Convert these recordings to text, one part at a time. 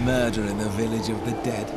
Murder in the village of the dead.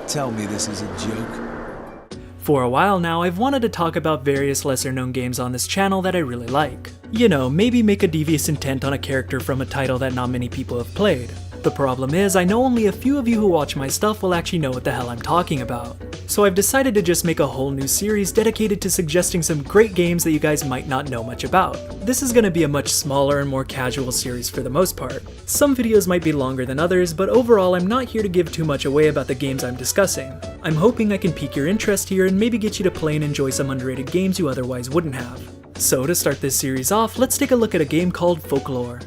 Tell me this is a joke. For a while now, I've wanted to talk about various lesser known games on this channel that I really like. You know, maybe make a devious intent on a character from a title that not many people have played. The problem is, I know only a few of you who watch my stuff will actually know what the hell I'm talking about. So I've decided to just make a whole new series dedicated to suggesting some great games that you guys might not know much about. This is going to be a much smaller and more casual series for the most part. Some videos might be longer than others, but overall I'm not here to give too much away about the games I'm discussing. I'm hoping I can pique your interest here and maybe get you to play and enjoy some underrated games you otherwise wouldn't have. So to start this series off, let's take a look at a game called Folklore.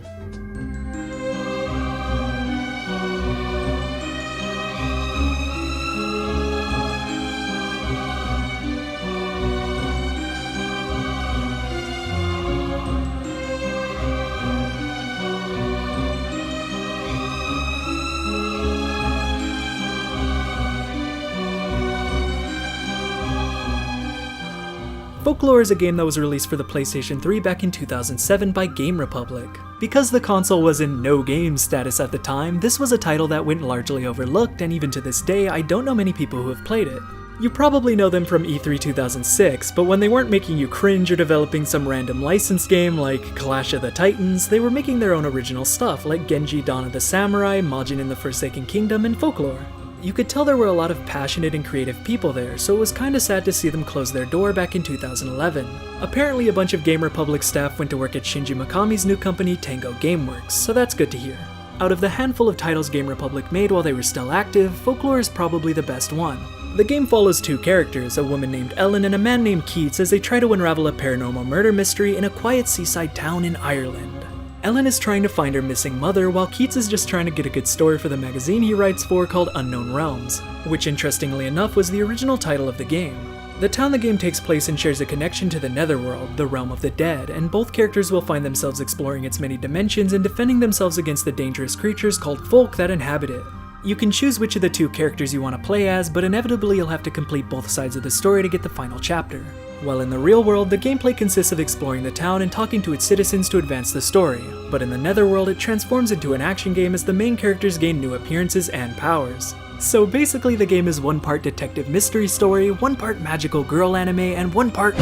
Folklore is a game that was released for the PlayStation 3 back in 2007 by Game Republic. Because the console was in no game status at the time, this was a title that went largely overlooked, and even to this day, I don't know many people who have played it. You probably know them from E3 2006, but when they weren't making you cringe or developing some random license game like Clash of the Titans, they were making their own original stuff like Genji Dawn of the Samurai, Majin in the Forsaken Kingdom, and Folklore. You could tell there were a lot of passionate and creative people there, so it was kinda sad to see them close their door back in 2011. Apparently a bunch of Game Republic staff went to work at Shinji Mikami's new company, Tango Gameworks, so that's good to hear. Out of the handful of titles Game Republic made while they were still active, Folklore is probably the best one. The game follows two characters, a woman named Ellen and a man named Keats, as they try to unravel a paranormal murder mystery in a quiet seaside town in Ireland. Ellen is trying to find her missing mother, while Keats is just trying to get a good story for the magazine he writes for called Unknown Realms, which interestingly enough was the original title of the game. The town the game takes place in shares a connection to the Netherworld, the realm of the dead, and both characters will find themselves exploring its many dimensions and defending themselves against the dangerous creatures called folk that inhabit it. You can choose which of the two characters you want to play as, but inevitably you'll have to complete both sides of the story to get the final chapter. While in the real world, the gameplay consists of exploring the town and talking to its citizens to advance the story, but in the Netherworld it transforms into an action game as the main characters gain new appearances and powers. So basically the game is one part detective mystery story, one part magical girl anime, and one part...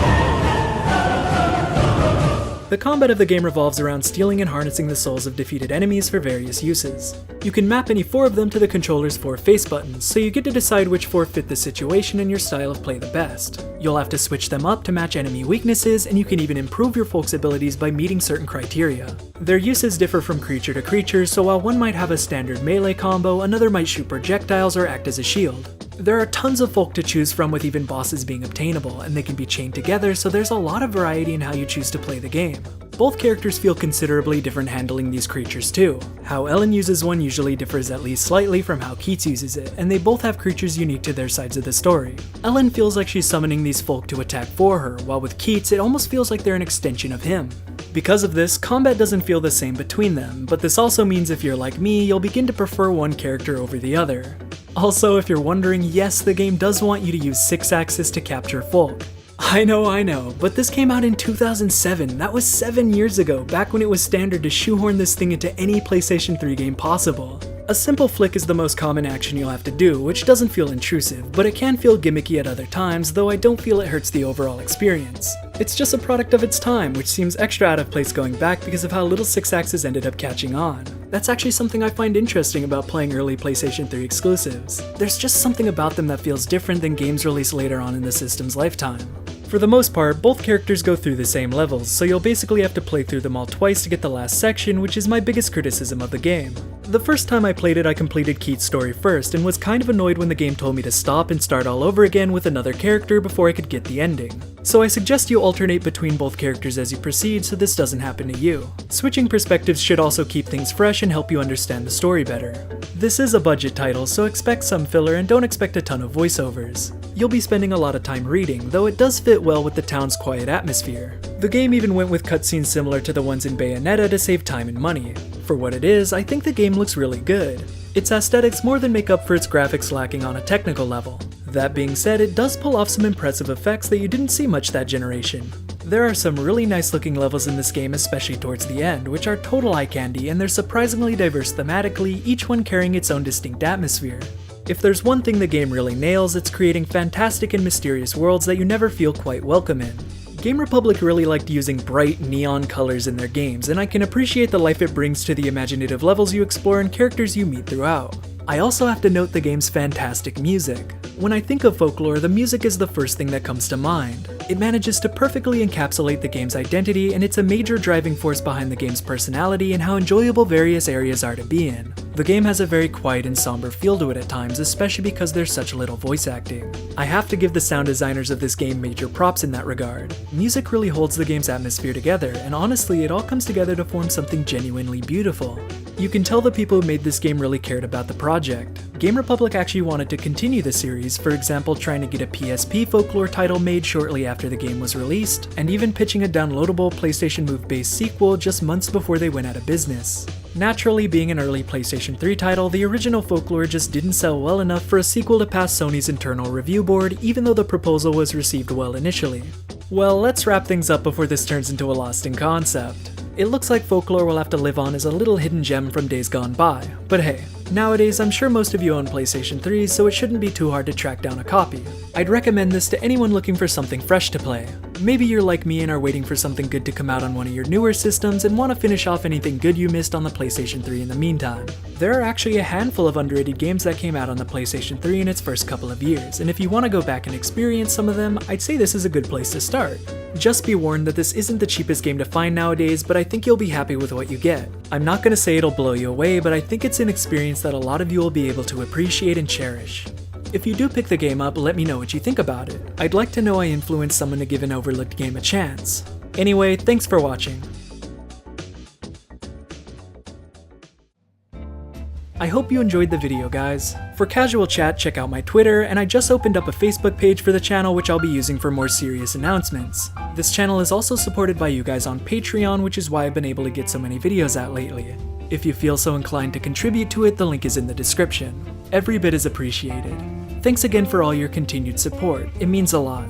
The combat of the game revolves around stealing and harnessing the souls of defeated enemies for various uses. You can map any 4 of them to the controller's 4 face buttons, so you get to decide which 4 fit the situation and your style of play the best. You'll have to switch them up to match enemy weaknesses, and you can even improve your folk's abilities by meeting certain criteria. Their uses differ from creature to creature, so while one might have a standard melee combo, another might shoot projectiles or act as a shield. There are tons of folk to choose from, with even bosses being obtainable, and they can be chained together, so there's a lot of variety in how you choose to play the game. Both characters feel considerably different handling these creatures too. How Ellen uses one usually differs at least slightly from how Keats uses it, and they both have creatures unique to their sides of the story. Ellen feels like she's summoning these folk to attack for her, while with Keats it almost feels like they're an extension of him. Because of this, combat doesn't feel the same between them, but this also means if you're like me, you'll begin to prefer one character over the other. Also, if you're wondering, yes, the game does want you to use 6-axis to capture folk. I know, but this came out in 2007, that was 7 years ago, back when it was standard to shoehorn this thing into any PlayStation 3 game possible. A simple flick is the most common action you'll have to do, which doesn't feel intrusive, but it can feel gimmicky at other times, though I don't feel it hurts the overall experience. It's just a product of its time, which seems extra out of place going back because of how little 6-axis ended up catching on. That's actually something I find interesting about playing early PlayStation 3 exclusives. There's just something about them that feels different than games released later on in the system's lifetime. For the most part, both characters go through the same levels, so you'll basically have to play through them all twice to get the last section, which is my biggest criticism of the game. The first time I played it, I completed Keats' story first, and was kind of annoyed when the game told me to stop and start all over again with another character before I could get the ending. So I suggest you alternate between both characters as you proceed so this doesn't happen to you. Switching perspectives should also keep things fresh and help you understand the story better. This is a budget title, so expect some filler and don't expect a ton of voiceovers. You'll be spending a lot of time reading, though it does fit well with the town's quiet atmosphere. The game even went with cutscenes similar to the ones in Bayonetta to save time and money. For what it is, I think the game looks really good. Its aesthetics more than make up for its graphics lacking on a technical level. That being said, it does pull off some impressive effects that you didn't see much that generation. There are some really nice looking levels in this game, especially towards the end, which are total eye candy, and they're surprisingly diverse thematically, each one carrying its own distinct atmosphere. If there's one thing the game really nails, it's creating fantastic and mysterious worlds that you never feel quite welcome in. Game Republic really liked using bright, neon colors in their games, and I can appreciate the life it brings to the imaginative levels you explore and characters you meet throughout. I also have to note the game's fantastic music. When I think of Folklore, the music is the first thing that comes to mind. It manages to perfectly encapsulate the game's identity, and it's a major driving force behind the game's personality and how enjoyable various areas are to be in. The game has a very quiet and somber feel to it at times, especially because there's such little voice acting. I have to give the sound designers of this game major props in that regard. Music really holds the game's atmosphere together, and honestly, it all comes together to form something genuinely beautiful. You can tell the people who made this game really cared about the project. Game Republic actually wanted to continue the series, for example trying to get a PSP Folklore title made shortly after the game was released, and even pitching a downloadable PlayStation Move-based sequel just months before they went out of business. Naturally, being an early PlayStation 3 title, the original Folklore just didn't sell well enough for a sequel to pass Sony's internal review board, even though the proposal was received well initially. Well, let's wrap things up before this turns into a lost in concept. It looks like Folklore will have to live on as a little hidden gem from days gone by, but hey, nowadays I'm sure most of you own PlayStation 3s, so it shouldn't be too hard to track down a copy. I'd recommend this to anyone looking for something fresh to play. Maybe you're like me and are waiting for something good to come out on one of your newer systems and want to finish off anything good you missed on the PlayStation 3 in the meantime. There are actually a handful of underrated games that came out on the PlayStation 3 in its first couple of years, and if you want to go back and experience some of them, I'd say this is a good place to start. Just be warned that this isn't the cheapest game to find nowadays, but I think you'll be happy with what you get. I'm not going to say it'll blow you away, but I think it's an experience that a lot of you will be able to appreciate and cherish. If you do pick the game up, let me know what you think about it. I'd like to know I influenced someone to give an overlooked game a chance. Anyway, thanks for watching. I hope you enjoyed the video, guys. For casual chat, check out my Twitter, and I just opened up a Facebook page for the channel which I'll be using for more serious announcements. This channel is also supported by you guys on Patreon, which is why I've been able to get so many videos out lately. If you feel so inclined to contribute to it, the link is in the description. Every bit is appreciated. Thanks again for all your continued support, it means a lot.